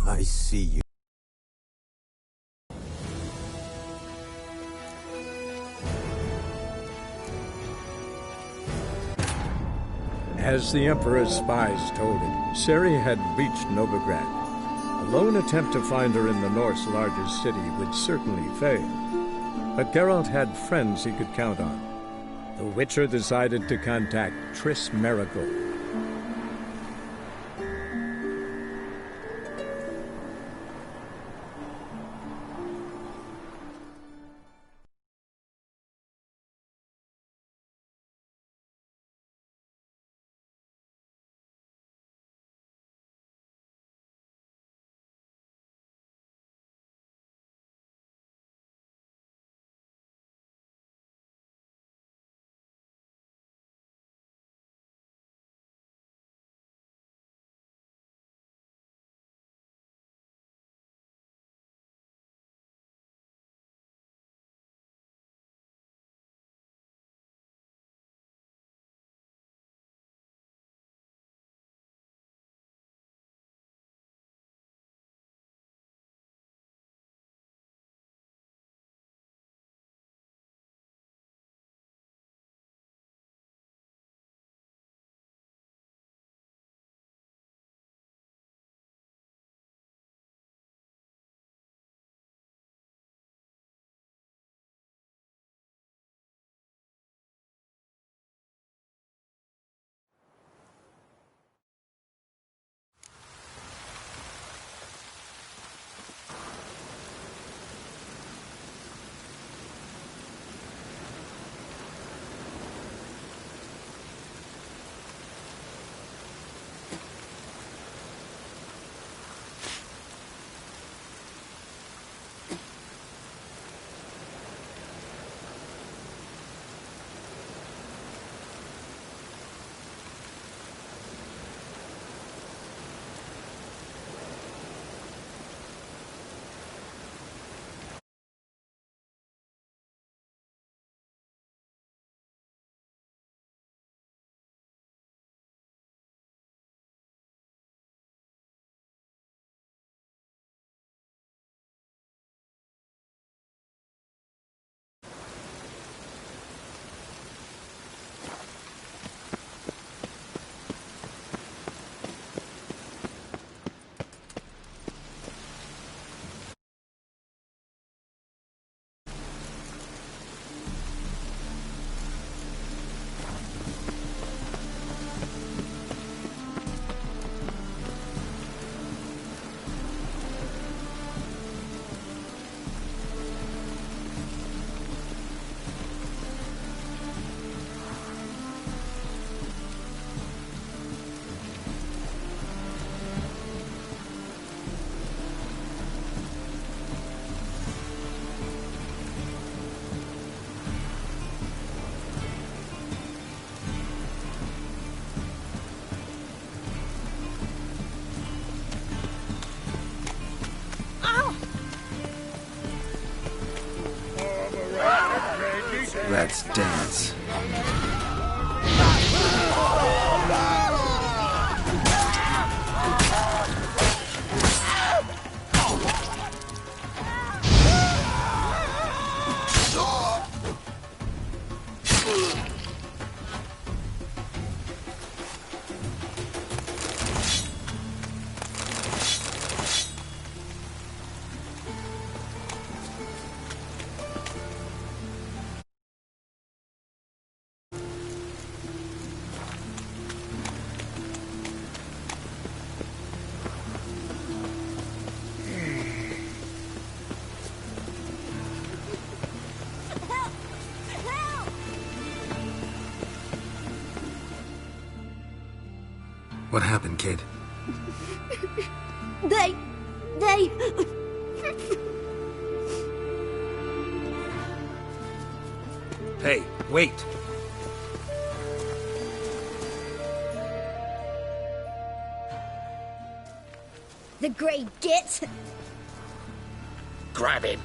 I see you. As the Emperor's spies told it, Ciri had reached Novigrad. A lone attempt to find her in the North's largest city would certainly fail. But Geralt had friends he could count on. The Witcher decided to contact Triss Merigold. Let's dance. What happened, kid? They... Hey, wait! The Grey Git. Grab him!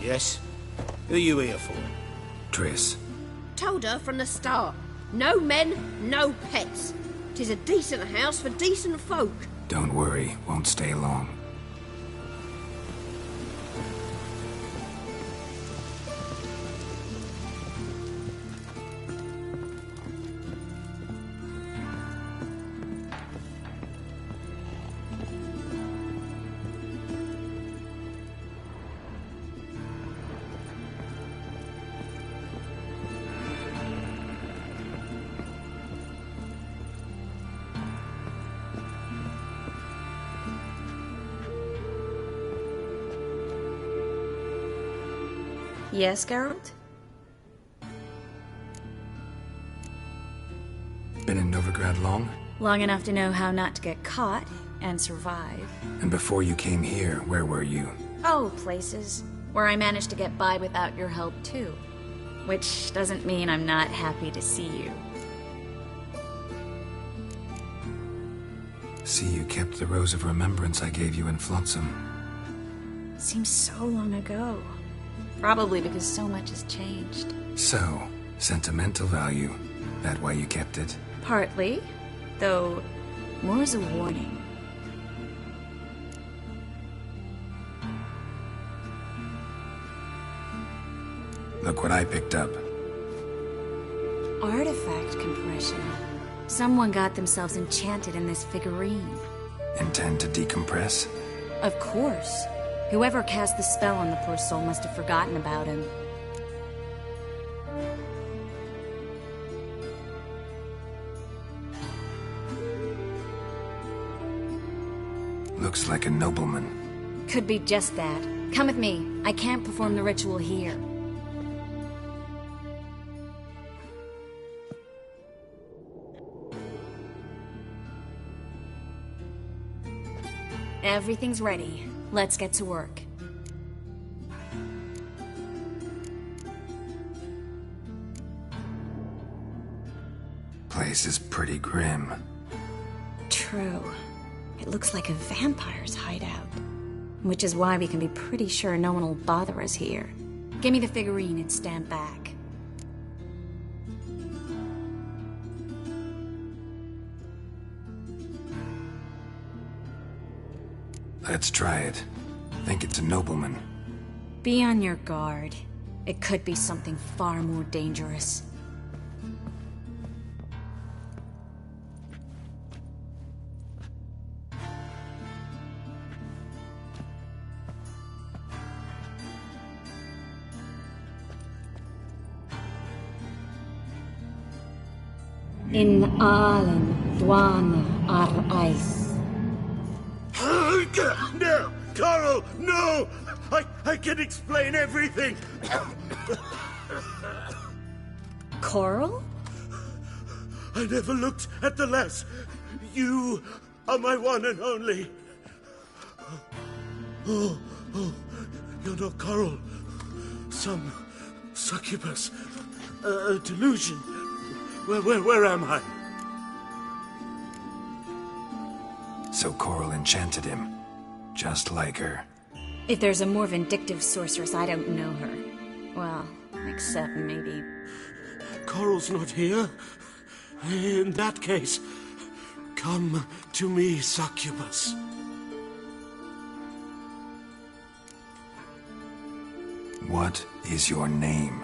Yes? Who are you here for? Triss. Told her from the start. No men, no pets. 'Tis a decent house for decent folk. Don't worry, won't stay long. Yes, Geralt? Been in Novigrad long? Long enough to know how not to get caught and survive. And before you came here, where were you? Oh, places where I managed to get by without your help, too. Which doesn't mean I'm not happy to see you. See, you kept the Rose of Remembrance I gave you in Flotsam. Seems so long ago. Probably because so much has changed. So, sentimental value. That why you kept it? Partly, though more as a warning. Look what I picked up. Artifact compression. Someone got themselves enchanted in this figurine. Intend to decompress? Of course. Whoever cast the spell on the poor soul must have forgotten about him. Looks like a nobleman. Could be just that. Come with me. I can't perform the ritual here. Everything's ready. Let's get to work. Place is pretty grim. True. It looks like a vampire's hideout. Which is why we can be pretty sure no one will bother us here. Give me the figurine and stand back. Let's try it. Think it's a nobleman. Be on your guard. It could be something far more dangerous. In Allen, Dwana, ar Ice. No! Coral, no! I can explain everything! Coral? I never looked at the lass. You are my one and only. Oh, you're not Coral. Some succubus. A delusion. Where am I? So Coral enchanted him. Just like her. If there's a more vindictive sorceress, I don't know her. Well, except maybe... Coral's not here. In that case, come to me, succubus. What is your name?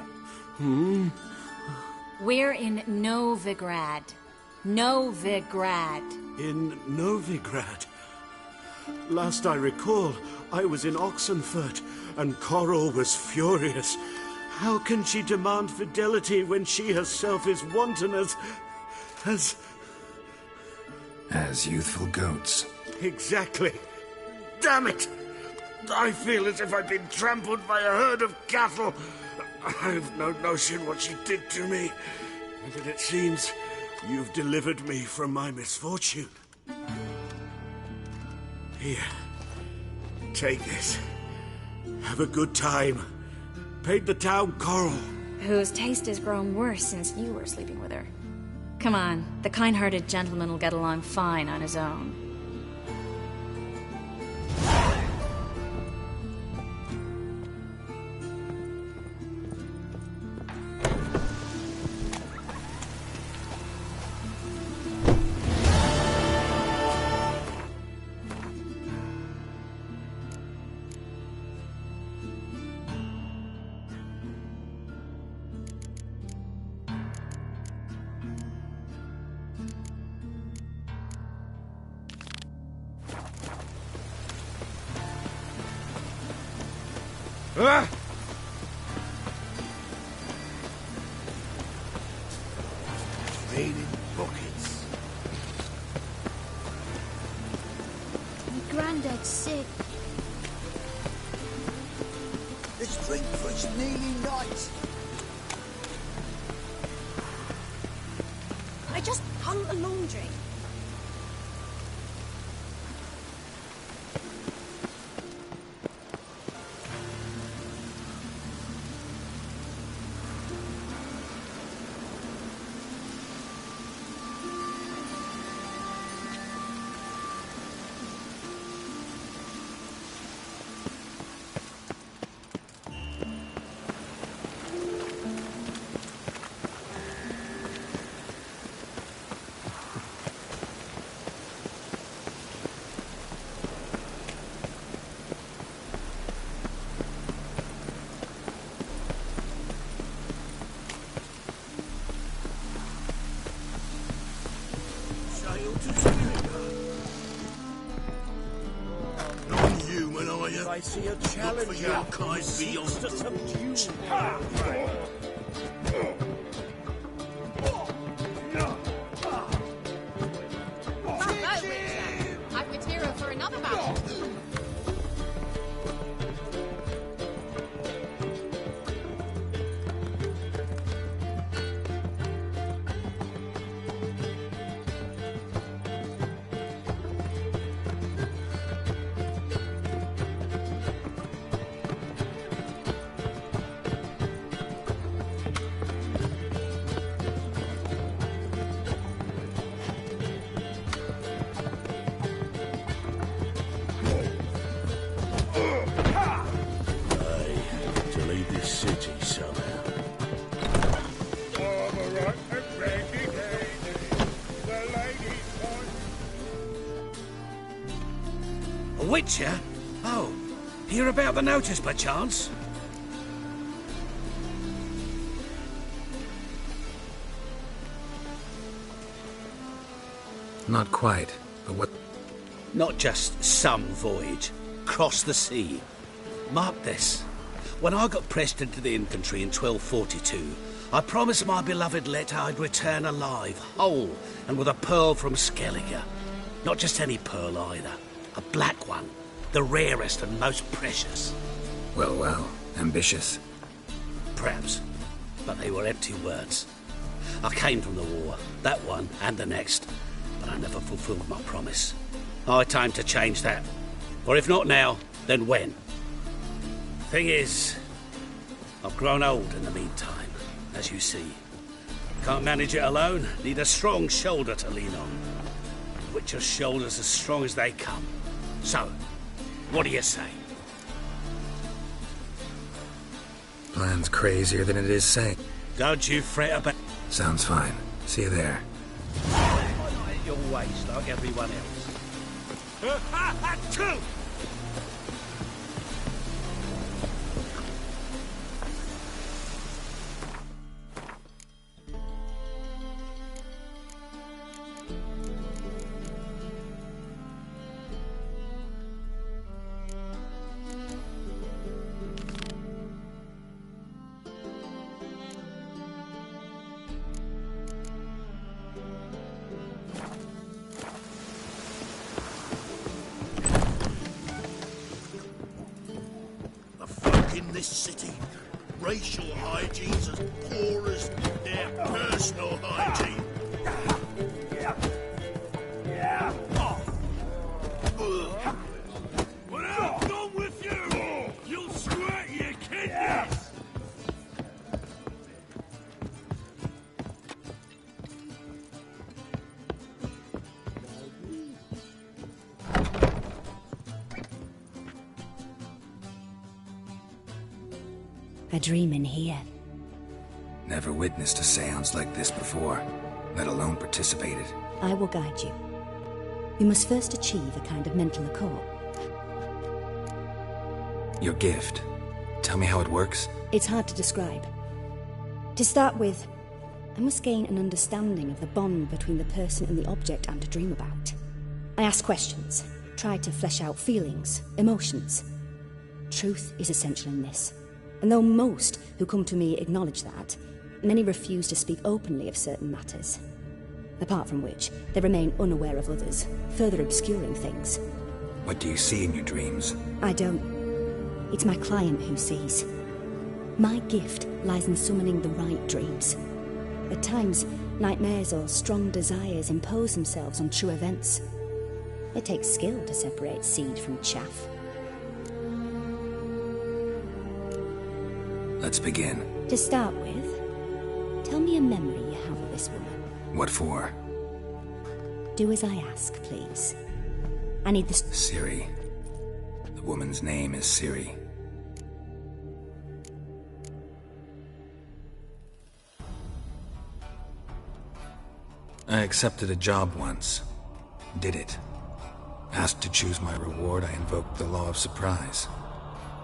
We're in Novigrad. Novigrad. In Novigrad. Last I recall, I was in Oxenfurt, and Coral was furious. How can she demand fidelity when she herself is wanton as youthful goats. Exactly. Damn it! I feel as if I've been trampled by a herd of cattle. I've no notion what she did to me. And it seems you've delivered me from my misfortune. Here. Take this. Have a good time. Paint the town coral. whose taste has grown worse since you were sleeping with her. Come on, the kind-hearted gentleman will get along fine on his own. Ah! Raining buckets. My granddad's sick. Let's drink for it's nearly night. I just hung the laundry. Non-human, are you? I see a challenge for your kind beyond to subdue. I've material for another battle. To leave this city somehow. A witcher? Oh, hear about the notice by chance? Not quite, but what... Not just some voyage. Cross the sea. Mark this. When I got pressed into the infantry in 1242, I promised my beloved Letta I'd return alive, whole, and with a pearl from Skellige. Not just any pearl either. A black one. The rarest and most precious. Well, ambitious. Perhaps. But they were empty words. I came from the war, that one and the next, but I never fulfilled my promise. High time to change that. Or if not now, then when? Thing is, I've grown old in the meantime, as you see. Can't manage it alone, need a strong shoulder to lean on. Witcher's shoulders as strong as they come. So, what do you say? Plan's crazier than it is sane. Don't you fret about... Sounds fine. See you there. Not at your waist like everyone else. Two! In this city, racial hygiene's as poor as their personal hygiene. When I'm done with you, you'll sweat your kidneys. A dream in here. Never witnessed a seance like this before, let alone participated. I will guide you. You must first achieve a kind of mental accord. Your gift. Tell me how it works. It's hard to describe. To start with, I must gain an understanding of the bond between the person and the object I'm to dream about. I ask questions, try to flesh out feelings, emotions. Truth is essential in this, and though most who come to me acknowledge that, many refuse to speak openly of certain matters. Apart from which, they remain unaware of others, further obscuring things. What do you see in your dreams? I don't. It's my client who sees. My gift lies in summoning the right dreams. At times, nightmares or strong desires impose themselves on true events. It takes skill to separate seed from chaff. Let's begin. To start with, tell me a memory you have of this woman. What for? Do as I ask, please. I need this. Ciri. The woman's name is Ciri. I accepted a job once. Did it. Asked to choose my reward, I invoked the law of surprise.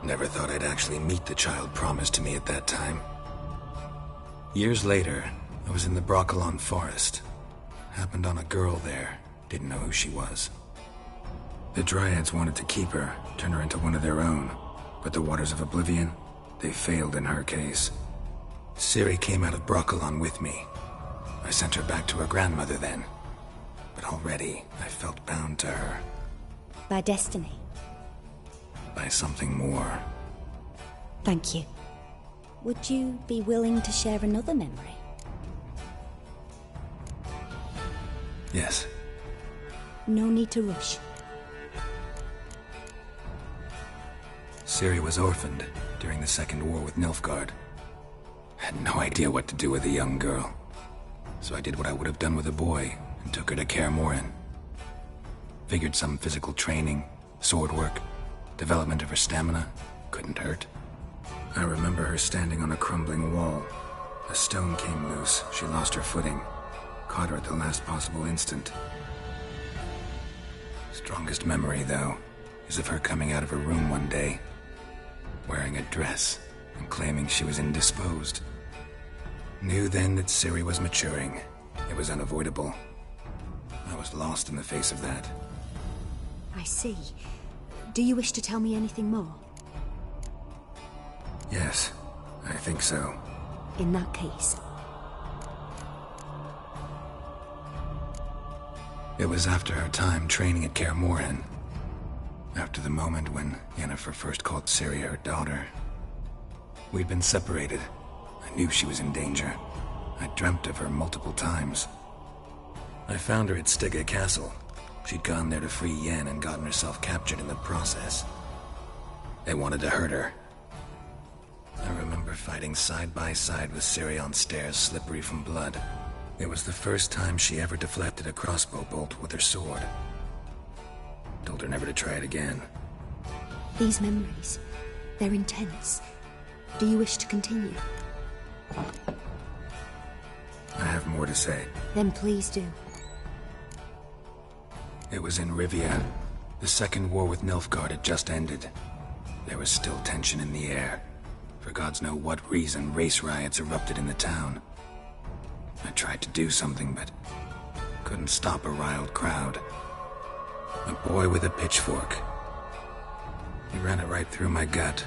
Never thought I'd actually meet the child promised to me at that time. Years later, I was in the Broccolon forest. Happened on a girl there. Didn't know who she was. The Dryads wanted to keep her, turn her into one of their own. But the Waters of Oblivion, they failed in her case. Ciri came out of Broccolon with me. I sent her back to her grandmother then. But already, I felt bound to her. By destiny. By something more. Thank you. Would you be willing to share another memory? Yes. No need to rush. Ciri was orphaned during the Second War with Nilfgaard. Had no idea what to do with a young girl. So I did what I would have done with a boy and took her to Kaer Morhen. Figured some physical training, sword work, development of her stamina couldn't hurt. I remember her standing on a crumbling wall. A stone came loose, she lost her footing. Caught her at the last possible instant. Strongest memory, though, is of her coming out of her room one day, wearing a dress and claiming she was indisposed. Knew then that Ciri was maturing. It was unavoidable. I was lost in the face of that. I see. Do you wish to tell me anything more? Yes, I think so. In that case. It was after her time training at Kaer Morhen. After the moment when Yennefer first called Ciri her daughter. We'd been separated. I knew she was in danger. I dreamt of her multiple times. I found her at Stygga Castle. She'd gone there to free Yen and gotten herself captured in the process. They wanted to hurt her. I remember fighting side by side with Ciri on stairs slippery from blood. It was the first time she ever deflected a crossbow bolt with her sword. Told her never to try it again. These memories, they're intense. Do you wish to continue? I have more to say. Then please do. It was in Rivia. The Second War with Nilfgaard had just ended. There was still tension in the air. For gods know what reason, race riots erupted in the town. I tried to do something, but couldn't stop a riled crowd. A boy with a pitchfork. He ran it right through my gut.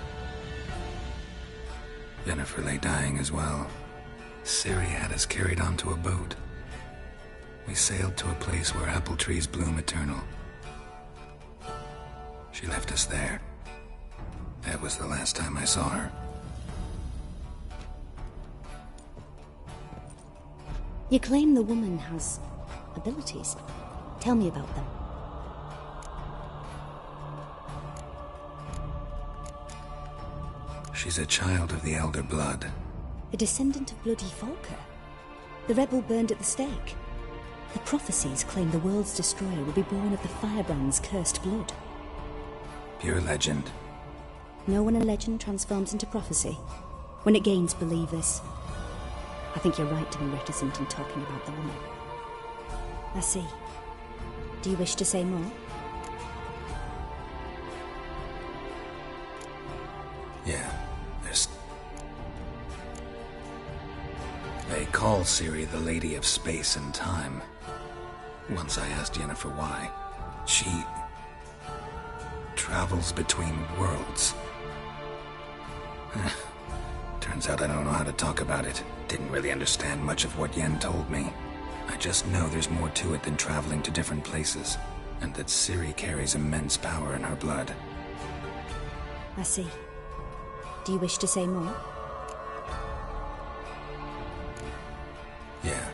Yennefer lay dying as well. Ciri had us carried onto a boat. We sailed to a place where apple trees bloom eternal. She left us there. That was the last time I saw her. You claim the woman has abilities. Tell me about them. She's a child of the Elder Blood. A descendant of bloody Volker. The rebel burned at the stake. The prophecies claim the world's destroyer will be born of the firebrand's cursed blood. Pure legend. Know when a legend transforms into prophecy? when it gains believers. I think you're right to be reticent in talking about the woman. I see. Do you wish to say more? Yeah, They call Ciri the Lady of Space and Time. Once I asked Yennefer why. She travels between worlds. Turns out I don't know how to talk about it. Didn't really understand much of what Yen told me. I just know there's more to it than traveling to different places, and that Ciri carries immense power in her blood. I see. Do you wish to say more? Yeah.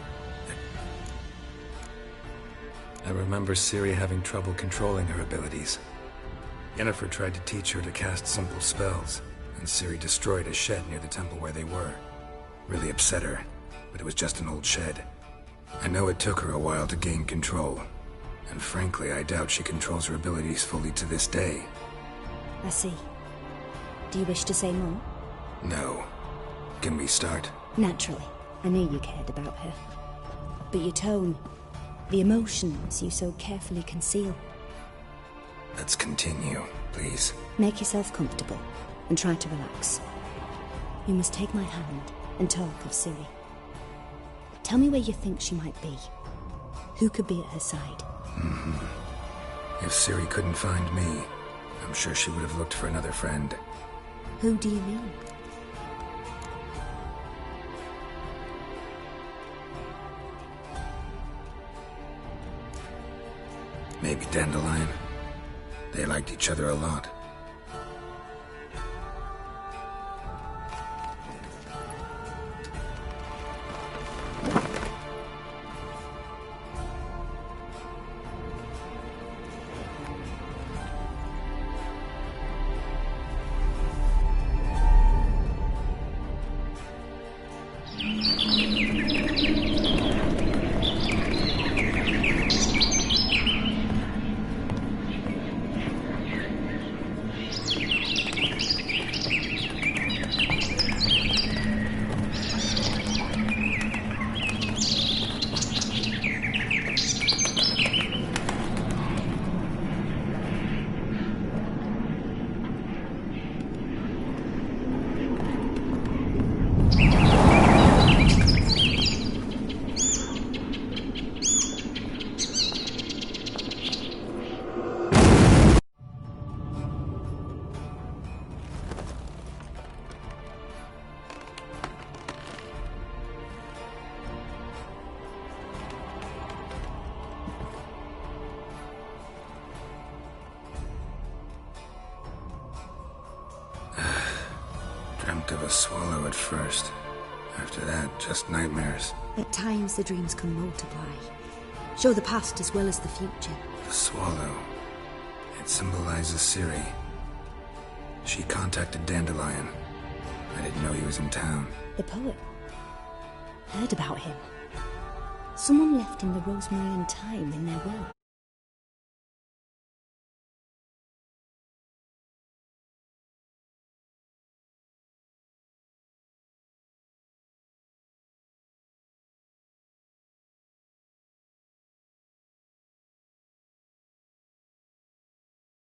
I remember Ciri having trouble controlling her abilities. Yennefer tried to teach her to cast simple spells, and Ciri destroyed a shed near the temple where they were. Really upset her, but it was just an old shed. I know it took her a while to gain control, and frankly, I doubt she controls her abilities fully to this day. I see. Do you wish to say more? No. Can we start? Naturally. I knew you cared about her. But your tone, the emotions you so carefully conceal. Let's continue, please. Make yourself comfortable and try to relax. You must take my hand and talk of Ciri. Tell me where you think she might be. Who could be at her side? If Ciri couldn't find me, I'm sure she would have looked for another friend. Who do you mean? Maybe Dandelion. They liked each other a lot. Dreamt of a swallow at first. After that, just nightmares. At times the dreams can multiply. Show the past as well as the future. The swallow. It symbolizes Ciri. She contacted Dandelion. I didn't know he was in town. The poet. Heard about him. Someone left him the rosemary and thyme in their will.